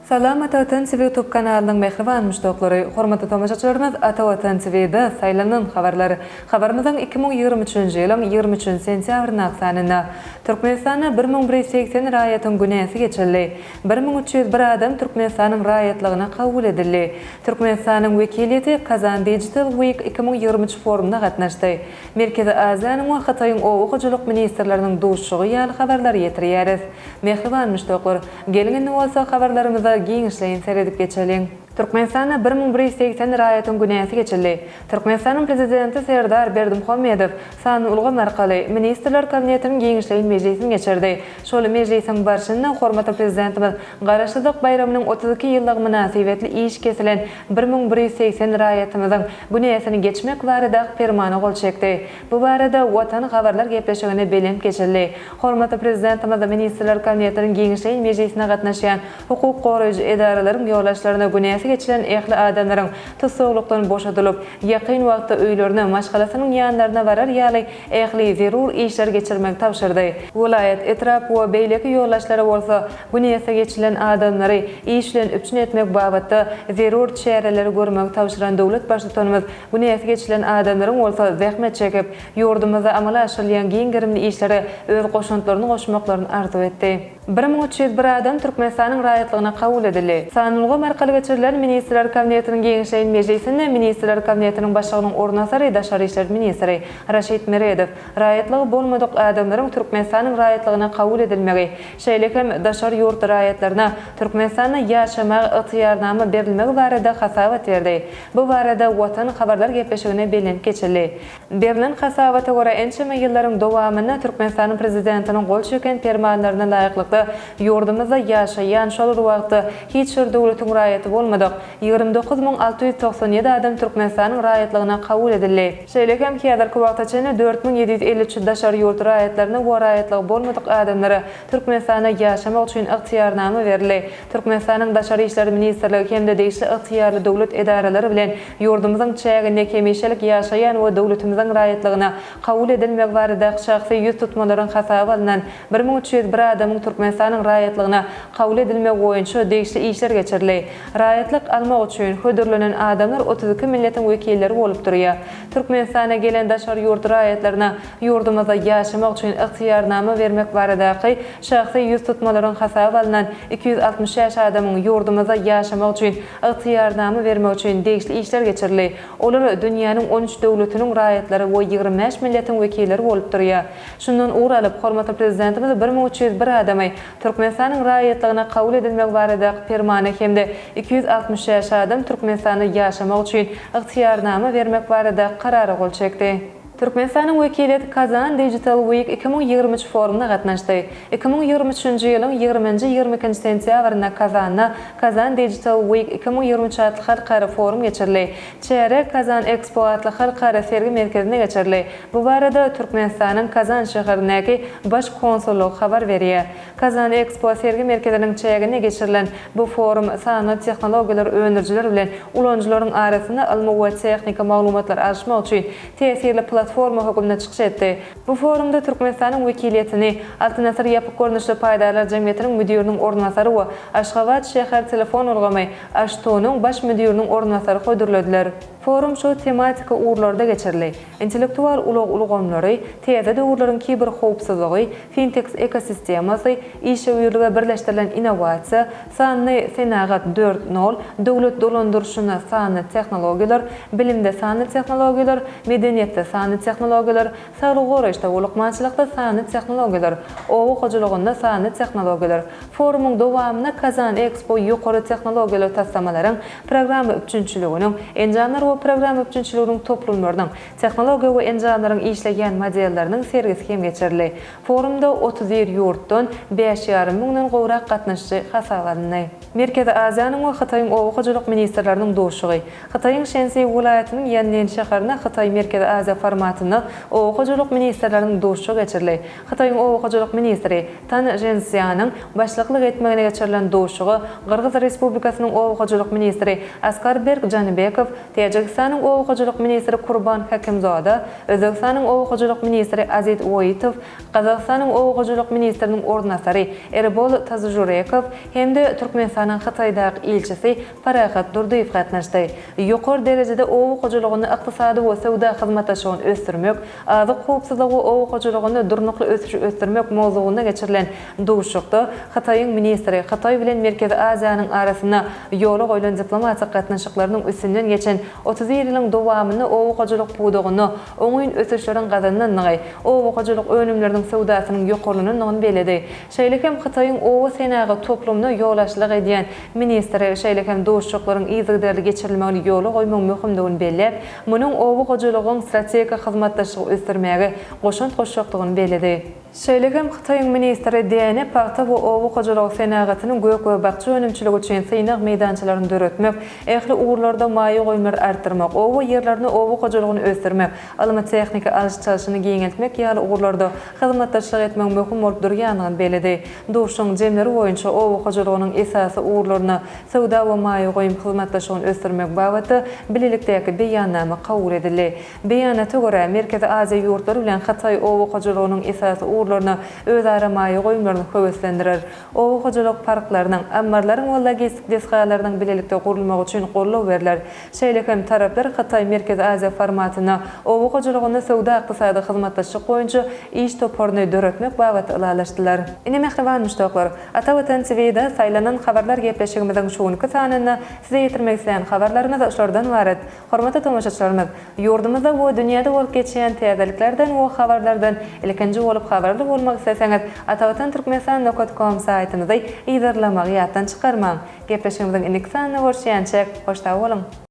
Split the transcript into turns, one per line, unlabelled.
Salam Atawatan TV YouTube kanalının mehriban müştokları, hormatly tamaşaçylarymyz, Atawatan TV'de saýlanan habarlary. Habarymyzyň 2023-nji ýylyň 23 sentýabryna aksanyna Türkmenistanda 1180 raýatyň günäsi geçildi. 1301 adam Türkmenistanyň raýatlygyna kabul edildi. Türkmenistanyň wekiliýeti Kazan Digital Week 2023 forumuna gatnaşdy. Merkezi Aziýanyň we Hataýyň owakyjylyk ministrleriniň duşşugy ýaly habarlary ýetirýäris. Mehriban müştoklar, gelin bolsa habarlarymyza giňişleýin seredip geçelim. Türkmenistanda 1180 raýatyň günäsi geçildi. Türkmenistanyň prezidenti Serdar Berdimuhammedow sany ulgam arkaly ministrler kabinetiniň giňişleýin mejlisini geçirdi. Şol mejlisiň barşynda hormatly prezidentimiz Garaşlyk bayramynyň 32 ýyllygy münasibetli iş kesilen 1180 raýatymyzyň günäsini geçmek barada fermana gol çekdi. Bu barada watan habarlar gepleşigine belenip geçildi. Hormatly prezidentimiz ministrler kabinetiniň giňişleýin mejlisine gatnaşýan hukuk goraýjy edaralaryň ýoldaşlaryna günäsi geçilen ähli adamlaryň tutuklukdan boşadylyp, ýakyn wagtda öýlerine, maşgalasynyň ýanlaryna barar ýaly ähli zerur işler geçirmek tapşyrdy. Vilayet etrap we beýleki ýoldaşlary bolsa, günäse geçilen adamlary iş bilen üpçün etmek babatda zerur çäreleri görmek tapşyran dowlat başlyklygymyz günäse geçilen adamlaryň bolsa zähmet çekip, ýurdumyza amala aşyrýan giňgirimli işlere öz goşuntlaryny goşmaklaryny arzu etdi. 1301 adam Türkmenistanyň raýatlygyna kabul edildi. Sanylgy markaly geçirilen ministrler kabinetiniň giňişleýin mejlisinde ministrler kabinetiniň başlygynyň ornasary daşary işler ministri Raşid Meredow raýatlygy bolmadyk adamlaryň Türkmenistanyň raýatlygyna kabul edilmegi, şeýlekem daşary ýurt raýatlaryna Türkmenistanda ýaşamak ygtyýarnama berilmegi barada hasawat berdi. Bu barada watan habarlar gepleşigine belenip geçildi. Berilen hasawata görä ençeme ýyllaryň dowamyna Türkmenistanyň prezidentiniň gol çeken fermanlaryna laýyklykda ýurdumyzda ýaşaýan şol wagtda hiç bir dowlatyň raýaty bolmadyk. 29697 adam Türkmenistanyň raýatlygyna kabul edildi. Şeýlekem häzirki wagtça 4753 daşary ýurt raýatlaryna we raýatlygy bolmadyk adamlara Türkmenistanda ýaşamak üçin ygtyýarnama berildi. Türkmenistanyň daşary işler ministrligi hem-de degişli ygtyýarly dowlat edaralary bilen ýurdumyzyň çäginde kemişelik ýaşaýan we dowlatymyzyň raýatlygyna kabul edilmek barada şahsy ýüz tutmalaryň hasaba alynan 1301 adamyň Türkmenistanyň raýatlygyna kabul edilmek boýunça degişli işler geçirildi. Raýatlyk almak üçin hödürlenen adamlar 32 milletiň wekilleri bolup durýar. Türkmenistana gelen daşary ýurt raýatlaryna ýurdumyzda ýaşamak üçin ygtyýarnama bermek baradaky şahsy ýüz tutmalaryň hasaba alynan 260 adamyň ýurdumyzda ýaşamak üçin ygtyýarnama bermek üçin degişli işler geçirildi. Olar dünýäniň 13 dowlatynyň raýatlary we 25 milletiň wekilleri bolup durýar. Şundan uralyp hormatly prezidentimiz 1301 adamy Türkmenistanyň raýatlygyna kabul edilmek baradaky fermana hem-de 260 adam Türkmenistanda ýaşamak üçin ygtyýarnama bermek barada karary gol çekdi. Türkmenistanyň wekiliýeti Kazan Digital Week 2023 forumuna gatnaşdy. 2023-nji ýylyň 20-22 sentýabryna Kazanda Kazan Digital Week 2023 adly halkara forum geçirildi. Çeýrek Kazan Expo adly halkara sergi merkezine geçirildi. Bu barada Türkmenistanyň Kazan şäherindäki baş konsullugy habar berýär. Kazan Expo sergi merkeziniň çägine geçirilen bu forum sany tehnologiýalar öňürjiler bilen ulanjylaryň arasynda ilmi we tehnika maglumatlar alşmak üçin tesirli platforma hukumuna çıkış etdi. Bu forumda Türkmenistanyň wekiliýetini Altynasar ýapyk görnüşli paýdalar jemgyýetiniň müdiriniň ornasary we Aşgabat şäher telefon ulgamy Aştonyň baş müdiriniň ornasary hödürlediler. Forum şu tematika uğurlarda geçerli. Intellektual ulgamlary, teze döwürleriň kiber howpsuzlygy, fintech ekosistemasy, iş öýürlüge birleşdirilen innovasiýa, sany senagat 4.0, dowlat dolandyrşyna sany tehnologiýalar, bilimde sany tehnologiýalar, medeniýetde sany tehnologiýalar, saglyk goraýşda ulukmançylykda sany tehnologiýalar, owakyjylygynda sany tehnologiýalar. Forumyň dowamyna Kazan Expo ýokary tehnologiýalar taslamalaryň program üçinçiliginiň enjamlar we program üçinçiliginiň toplumlarynyň tehnologiýa we enjamlaryň işleýän modelleriniň sergisi hem geçirildi. Forumda 31 ýurtdan 5,5 miňden gowrak gatnaşçy hasaba alındy. Merkezi Aziýanyň we Hataýyň owakyjylyk ministrleriniň duşugy, Hataýyň Şensi welaýatynyň ýanyn şäherine Hataý Merkezi Aziýa formatyny owakyjylyk ministrleriniň duşugy geçirildi. Hataýyň owakyjylyk ministri Tan Jensiyanyň başlyklyk etmegine geçirilen duşugy Gırgyz Respublikasynyň owakyjylyk ministri Askarberk Janybekow, Täjik Özbekistanyň Owukajylyk ministri Kurban Hakimzada, Özbekistanyň Owukajylyk ministri Azit Oyitow, Kazakstanyň Owukajylyk ministriniň ornasary Erbol Tazjurekow hemde Türkmenistanyň Hataýdaky ilçisi Farahat Durdiýew gatnaşdy. Ýokary derejede owukajylygyny ykdysady we sowda hyzmatlaşygyny ösdürmek, azyk howpsuzlygy owukajylygyny durnukly ösdürmek mowzugyna geçirilen duşukda Hataýyň ministri Hataý bilen Merkezi Aziýanyň arasyna ýola goýulan diplomatiýa gatnaşyklarynyň üstünden geçen 30 ýylyň dowamyny owukajylyk budugyny oňyn ösüşleriň gazananyny, owukajylyk önümleriniň sowdasynyň ýokarynyň beledi. Şeýlekem Hataýyň owu senagy toplumyna ýolaşlyk edýän ministri şeýlekem duşuklaryň ýzygyderli geçirilmegini ýola goýmak möhümdigini bellep, munyň owukajylygyň strategik hyzmatlaşygy ösdürmäge goşun goşşakdygyny beledi. Şeýlekem Hataýyň ministri diýene paýta bu owukajylyk senagatynyň gök we bakça önümçiligi üçin synav meýdançalaryny döretmek, ähli uğurlarda maýy goýmary artdyrmak, owu ýerlerini owukajylygyny ösdürmek, alymy tehnika alışçylygyny giňeltmek ýaly uğurlarda hyzmatlaşyk etmek möhüm bolup durýanyny beledi. Duşuň jemleri boýunça owukajylygynyň esasy uğurlaryny sowda we maýy goýum hyzmatlaşygyny ösdürmek babaty bililikdäki beýannama kabul edildi. Beýanata görä Merkezi Aziýa ýurtlary bilen Hataý owukajylygynyň esasy uğurlaryny özara maýy goýumlaryny höweslendirer. Owukajylyk parklarynyň, ammarlaryň we logistik desgalarynyň bililikde gurulmagy üçin gollaw berler. Şeýlekem taraplar Hataý Merkezi Aziýa formatyna owukajylygyny sowda ykdysady hyzmatlaşyk boýunça iş toparyny döretmek babaty ýalaşdylar. Ine mehriban müştaklar, Ata Watan TV-de saýlanan habarlar gepleşigimiziň şuňky sanyna size ýetirmek isleýän habarlarymyz şolardan ibaret. Hormatly tomaşaçylarymyz, ýurdumyzda we dünýäde bolup geçýän täzeliklerden we habarlardan ilkinji bolup habarly bolmak isteseňiz, atawatan.türkmenistan.com saýtymyzy ýazarlamagy ýatdan çykarmaň. Gepleşigimiziň ilk sanyna görüşýänçe hoşta bolun.